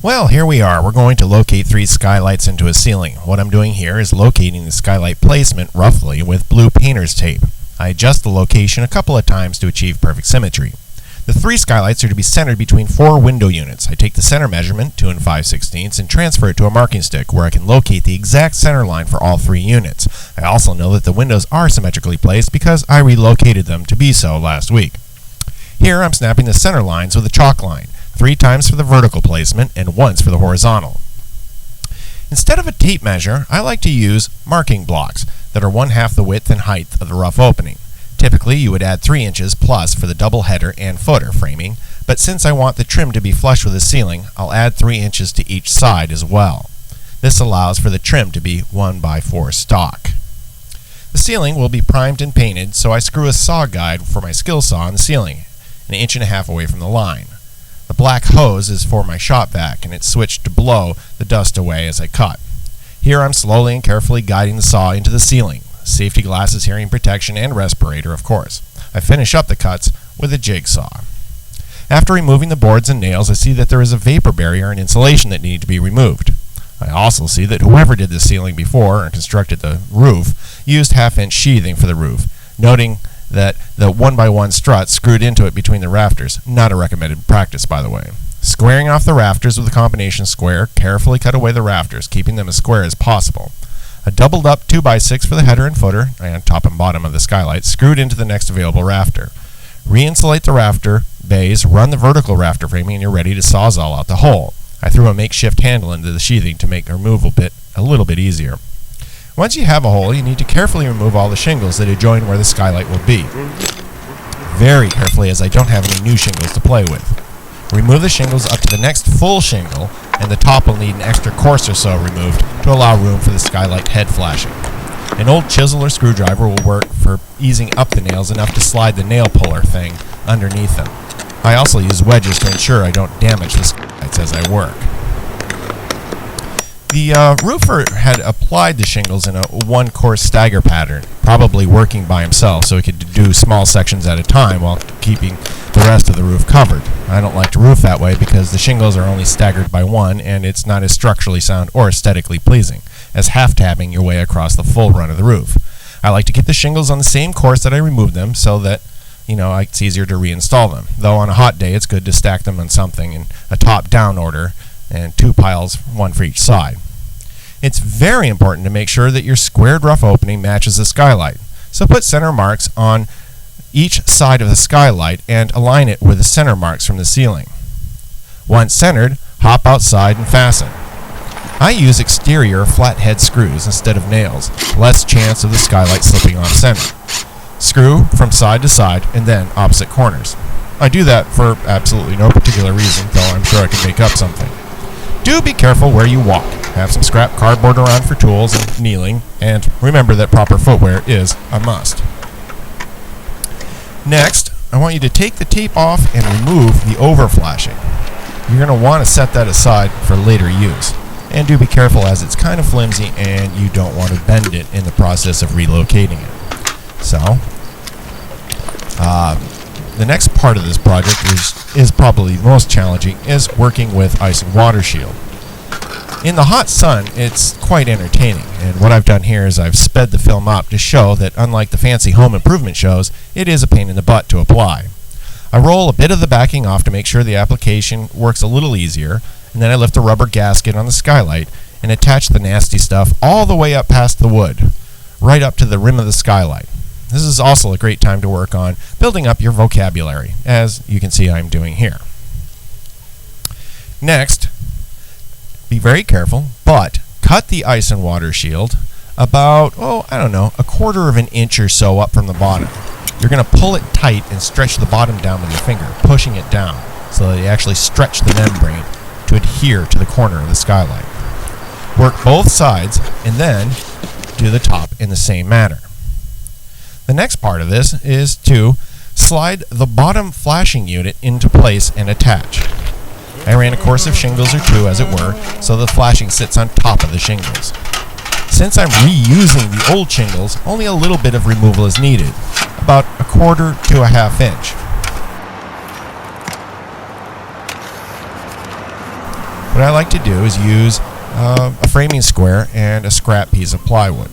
Well, here we are. We're going to locate 3 skylights into a ceiling. What I'm doing here is locating the skylight placement roughly with blue painter's tape. I adjust the location a couple of times to achieve perfect symmetry. The 3 skylights are to be centered between 4 window units. I take the center measurement, 2 5/16, and transfer it to a marking stick where I can locate the exact center line for all 3 units. I also know that the windows are symmetrically placed because I relocated them to be so last week. Here I'm snapping the center lines with a chalk line, 3 times for the vertical placement and once for the horizontal. Instead of a tape measure, I like to use marking blocks that are 1/2 the width and height of the rough opening. Typically, you would add 3 inches plus for the double header and footer framing, but since I want the trim to be flush with the ceiling, I'll add 3 inches to each side as well. This allows for the trim to be 1x4 stock. The ceiling will be primed and painted, so I screw a saw guide for my skill saw on the ceiling, 1.5 inches away from the line. The black hose is for my shop vac, and it's switched to blow the dust away as I cut. Here I'm slowly and carefully guiding the saw into the ceiling. Safety glasses, hearing protection, and respirator, of course. I finish up the cuts with a jigsaw. After removing the boards and nails, I see that there is a vapor barrier and insulation that need to be removed. I also see that whoever did the ceiling before and constructed the roof used 1/2-inch sheathing for the roof, noting that the 1x1 strut screwed into it between the rafters, not a recommended practice, by the way. Squaring off the rafters with a combination square, carefully cut away the rafters, keeping them as square as possible. A doubled up 2x6 for the header and footer, and top and bottom of the skylight, screwed into the next available rafter. Re-insulate the rafter bays, run the vertical rafter framing, and you're ready to sawzall out the hole. I threw a makeshift handle into the sheathing to make the removal a little bit easier. Once you have a hole, you need to carefully remove all the shingles that adjoin where the skylight will be. Very carefully, as I don't have any new shingles to play with. Remove the shingles up to the next full shingle, and the top will need an extra course or so removed to allow room for the skylight head flashing. An old chisel or screwdriver will work for easing up the nails enough to slide the nail puller thing underneath them. I also use wedges to ensure I don't damage the skylights as I work. The roofer had applied the shingles in a 1-course stagger pattern, probably working by himself so he could do small sections at a time while keeping the rest of the roof covered. I don't like to roof that way because the shingles are only staggered by 1, and it's not as structurally sound or aesthetically pleasing as half-tabbing your way across the full run of the roof. I like to get the shingles on the same course that I removed them so that it's easier to reinstall them. Though on a hot day, it's good to stack them on something in a top-down order and 2 piles, 1 for each side. It's very important to make sure that your squared rough opening matches the skylight. So put center marks on each side of the skylight and align it with the center marks from the ceiling. Once centered, hop outside and fasten. I use exterior flathead screws instead of nails, less chance of the skylight slipping off center. Screw from side to side and then opposite corners. I do that for absolutely no particular reason, though I'm sure I can make up something. Do be careful where you walk. Have some scrap cardboard around for tools and kneeling, and remember that proper footwear is a must. Next, I want you to take the tape off and remove the overflashing. You're going to want to set that aside for later use. And do be careful as it's kind of flimsy and you don't want to bend it in the process of relocating it. So, the next part of this project is probably the most challenging, is working with ice and water shield. In the hot sun, it's quite entertaining, and what I've done here is I've sped the film up to show that unlike the fancy home improvement shows, it is a pain in the butt to apply. I roll a bit of the backing off to make sure the application works a little easier, and then I lift the rubber gasket on the skylight and attach the nasty stuff all the way up past the wood, right up to the rim of the skylight. This is also a great time to work on building up your vocabulary, as you can see I'm doing here. Next, be very careful, but cut the ice and water shield about, 1/4 inch or so up from the bottom. You're going to pull it tight and stretch the bottom down with your finger, pushing it down so that you actually stretch the membrane to adhere to the corner of the skylight. Work both sides and then do the top in the same manner. The next part of this is to slide the bottom flashing unit into place and attach. I ran a course of shingles or 2, as it were, so the flashing sits on top of the shingles. Since I'm reusing the old shingles, only a little bit of removal is needed, about 1/4 to 1/2 inch. what I like to do is use a framing square and a scrap piece of plywood.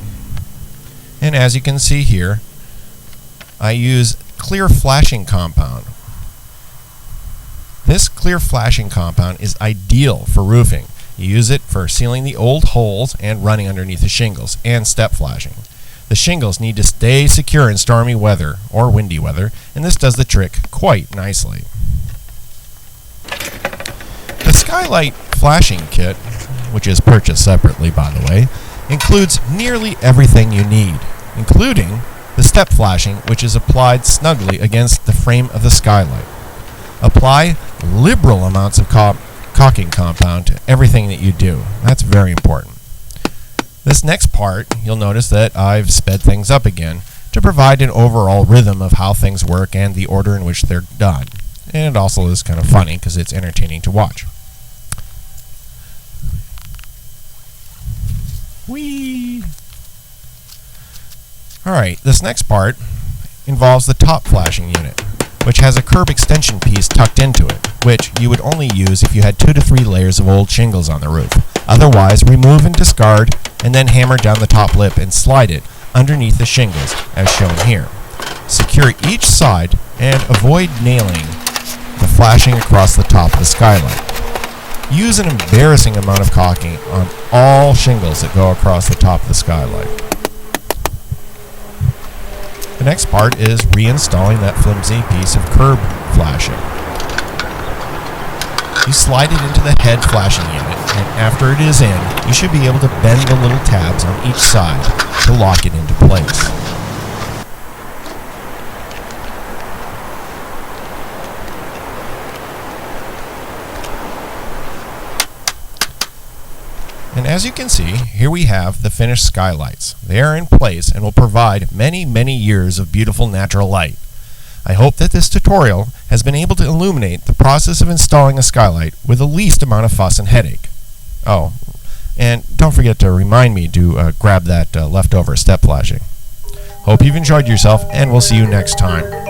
And as you can see here, I use clear flashing compound. This clear flashing compound is ideal for roofing. You use it for sealing the old holes and running underneath the shingles, and step flashing. The shingles need to stay secure in stormy weather or windy weather, and this does the trick quite nicely. The skylight flashing kit, which is purchased separately by the way, includes nearly everything you need, including the step flashing, which is applied snugly against the frame of the skylight. Apply liberal amounts of caulking compound to everything that you do. That's very important. This next part, you'll notice that I've sped things up again to provide an overall rhythm of how things work and the order in which they're done. And it also is kind of funny because it's entertaining to watch. Whee! Alright, this next part involves the top flashing unit, which has a curb extension piece tucked into it, which you would only use if you had 2 to 3 layers of old shingles on the roof. Otherwise, remove and discard, and then hammer down the top lip and slide it underneath the shingles, as shown here. Secure each side and avoid nailing the flashing across the top of the skylight. Use an embarrassing amount of caulking on all shingles that go across the top of the skylight. The next part is reinstalling that flimsy piece of curb flashing. You slide it into the head flashing unit, and after it is in, you should be able to bend the little tabs on each side to lock it into place. And as you can see, here we have the finished skylights. They are in place and will provide many, many years of beautiful natural light. I hope that this tutorial has been able to illuminate the process of installing a skylight with the least amount of fuss and headache. Oh, and don't forget to remind me to grab that leftover step flashing. Hope you've enjoyed yourself, and we'll see you next time.